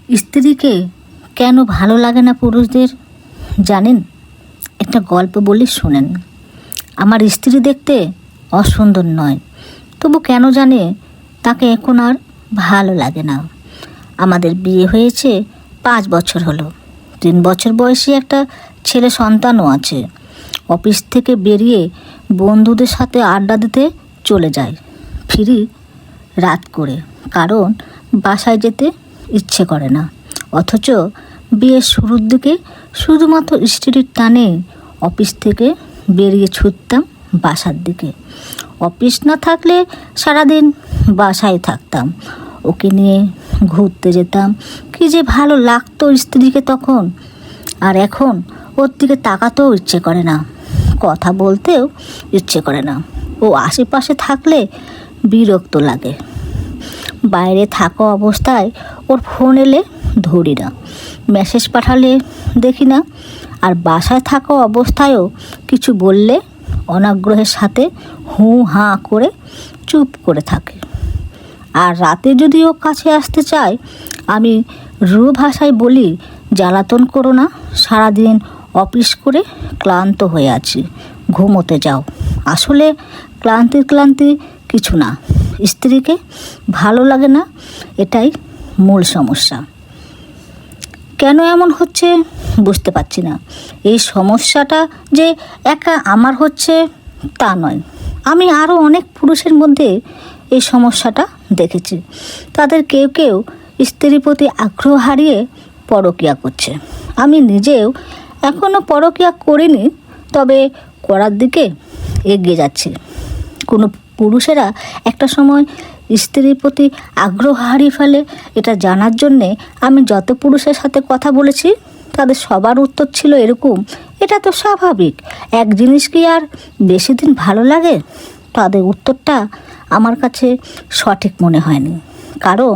স্ত্রীকে কেন ভালো লাগে না পুরুষদের জানেন? একটা গল্প বলি শোনেন। আমার স্ত্রী দেখতে অসুন্দর নয়, তবু কেন জানে তাকে এখন আর ভালো লাগে না। আমাদের বিয়ে হয়েছে 5 বছর হলো। 3 বছর বয়সী একটা ছেলে সন্তানও আছে। অফিস থেকে বেরিয়ে বন্ধুদের সাথে আড্ডা দিতে চলে যায়, ফিরি রাত করে, কারণ বাসায় যেতে ইচ্ছে করে না। অথচ বিয়ের শুরুর দিকে শুধুমাত্র স্ত্রীর টানে অফিস থেকে বেরিয়ে ছুটতাম বাসার দিকে। অফিস না থাকলে সারাদিন বাসায় থাকতাম, ওকে নিয়ে ঘুরতে যেতাম। কী যে ভালো লাগতো স্ত্রীকে তখন। আর এখন ওর দিকে তাকাতেও ইচ্ছে করে না, কথা বলতেও ইচ্ছে করে না। ও আশেপাশে থাকলে বিরক্ত লাগে। বাইরে থাকা অবস্থায় ওর ফোন এলে ধরি না, মেসেজ পাঠালে দেখি না। আর বাসায় থাকা অবস্থায়ও কিছু বললে অনাগ্রহের সাথে হু হাঁ করে চুপ করে থাকে। আর রাতে যদি ও কাছে আসতে চায়, আমি রূঢ় ভাষায় বলি, জ্বালাতন করো না, সারাদিন অফিস করে ক্লান্ত হয়ে আছি, ঘুমোতে যাও। আসলে ক্লান্তি কিছু না, স্ত্রীকে ভালো লাগে না, এটাই মূল সমস্যা। কেন এমন হচ্ছে বুঝতে পারছি না। এই সমস্যাটা যে একা আমার হচ্ছে তা নয়, আমি আরও অনেক পুরুষের মধ্যে এই সমস্যাটা দেখেছি। তাদের কেউ কেউ স্ত্রীর প্রতি আগ্রহ হারিয়ে পরকীয়া করছে। আমি নিজেও এখনও পরকীয়া করিনি, তবে করার দিকে এগিয়ে যাচ্ছে। কোনো পুরুষেরা একটা সময় স্ত্রীর প্রতি আগ্রহ হারিয়ে ফেলে, এটা জানার জন্যে আমি যত পুরুষের সাথে কথা বলেছি তাদের সবার উত্তর ছিল এরকম, এটা তো স্বাভাবিক, এক জিনিস কি আর বেশি দিন ভালো লাগে? তাদের উত্তরটা আমার কাছে সঠিক মনে হয়নি। কারণ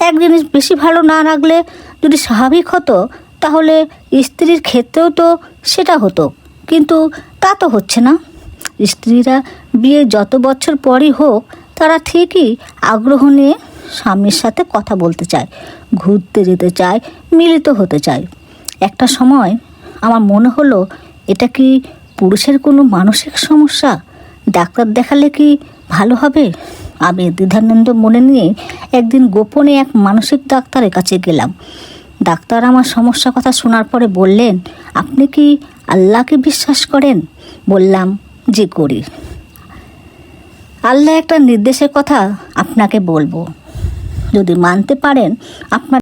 এক জিনিস বেশি ভালো না লাগলে যদি স্বাভাবিক হতো, তাহলে স্ত্রীর ক্ষেত্রেও তো সেটা হতো, কিন্তু তা তো হচ্ছে না। স্ত্রীরা বিয়ে যত বছর পরই হোক, তারা ঠিকই আগ্রহ নিয়ে স্বামীর সাথে কথা বলতে চায়, ঘুরতে যেতে চায়, মিলিত হতে চায়। একটা সময় আমার মনে হলো, এটা কি পুরুষের কোনো মানসিক সমস্যা? ডাক্তার দেখালে কি ভালো হবে? আমি দ্বিধানন্দ মনে নিয়ে একদিন গোপনে এক মানসিক ডাক্তারের কাছে গেলাম। ডাক্তার আমার সমস্যার কথা শোনার পরে বললেন, আপনি কি আল্লাহকে বিশ্বাস করেন? বললাম, জি করি। আল্লাহ একটা নির্দেশের কথা আপনাকে বলবো, যদি মানতে পারেন আপনার